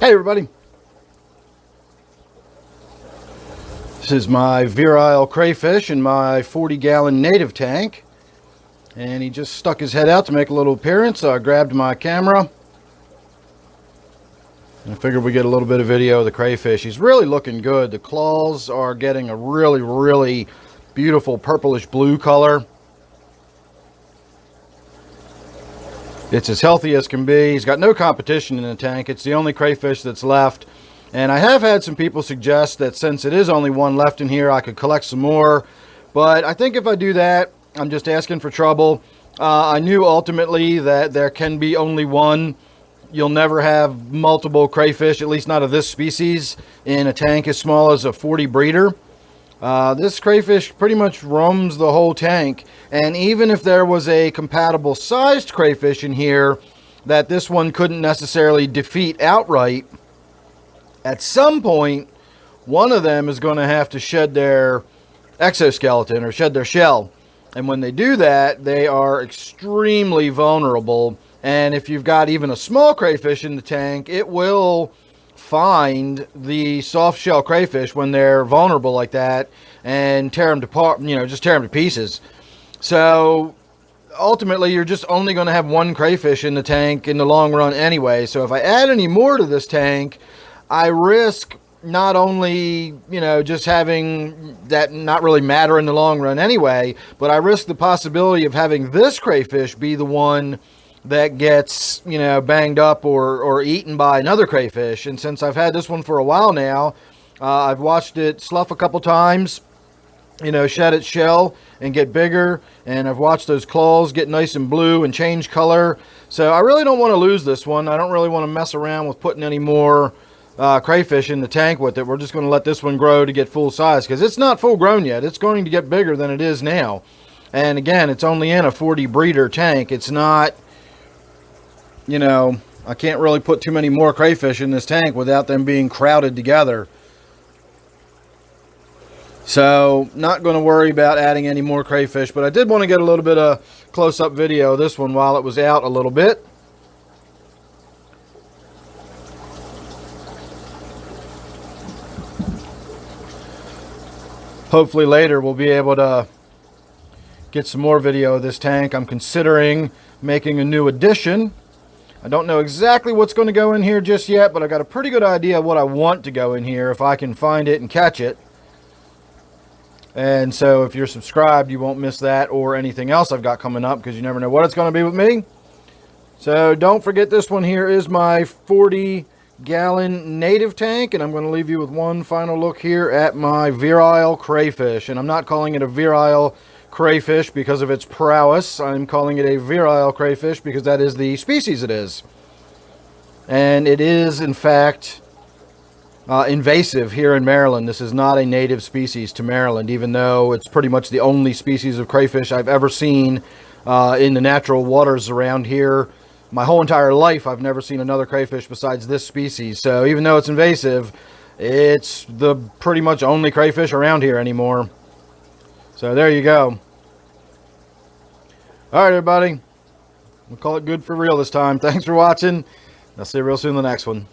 Hey everybody, this is my virile crayfish in my 40-gallon native tank, and he just stuck his head out to make a little appearance, so I grabbed my camera and I figured we'd get a little bit of video of the crayfish. He's really looking good. The claws are getting a really beautiful purplish blue color. It's as healthy as can be. He's got no competition in the tank. It's the only crayfish that's left. And I have had some people suggest that since it is only one left in here, I could collect some more. But I think if I do that, I'm just asking for trouble. I knew ultimately that there can be only one. You'll never have multiple crayfish, at least not of this species, in a tank as small as a 40 breeder. This crayfish pretty much roams the whole tank, and even if there was a compatible sized crayfish in here that this one couldn't necessarily defeat outright, at some point one of them is going to have to shed their exoskeleton or shed their shell, and when they do that, they are extremely vulnerable. And if you've got even a small crayfish in the tank, it will find the soft shell crayfish when they're vulnerable like that and tear them apart, just tear them to pieces. So ultimately you're just only going to have one crayfish in the tank in the long run anyway. So if I add any more to this tank, I risk not only just having that not really matter in the long run anyway, but I risk the possibility of having this crayfish be the one that gets banged up or eaten by another crayfish. And since I've had this one for a while now, I've watched it slough a couple times, shed its shell and get bigger, and I've watched those claws get nice and blue and change color. So I really don't want to lose this one. I don't really want to mess around with putting any more crayfish in the tank with it. We're just going to let this one grow to get full size, because it's not full grown yet. It's going to get bigger than it is now. And again, it's only in a 40 breeder tank. It's not, I can't really put too many more crayfish in this tank without them being crowded together. So not going to worry about adding any more crayfish, but I did want to get a little bit of close-up video of this one while it was out a little bit. Hopefully later we'll be able to get some more video of this tank. I'm considering making a new addition. I don't know exactly what's going to go in here just yet, but I got a pretty good idea of what I want to go in here if I can find it and catch it. And so if you're subscribed, you won't miss that or anything else I've got coming up, because you never know what it's going to be with me. So don't forget, this one here is my 40-gallon native tank, and I'm going to leave you with one final look here at my virile crayfish. And I'm not calling it a virile crayfish because of its prowess. I'm calling it a virile crayfish because that is the species it is. And it is, in fact, invasive here in Maryland. This is not a native species to Maryland, even though it's pretty much the only species of crayfish I've ever seen in the natural waters around here. My whole entire life, I've never seen another crayfish besides this species. So even though it's invasive, it's the pretty much only crayfish around here anymore. So there you go. All right, everybody. We'll call it good for real this time. Thanks for watching. I'll see you real soon in the next one.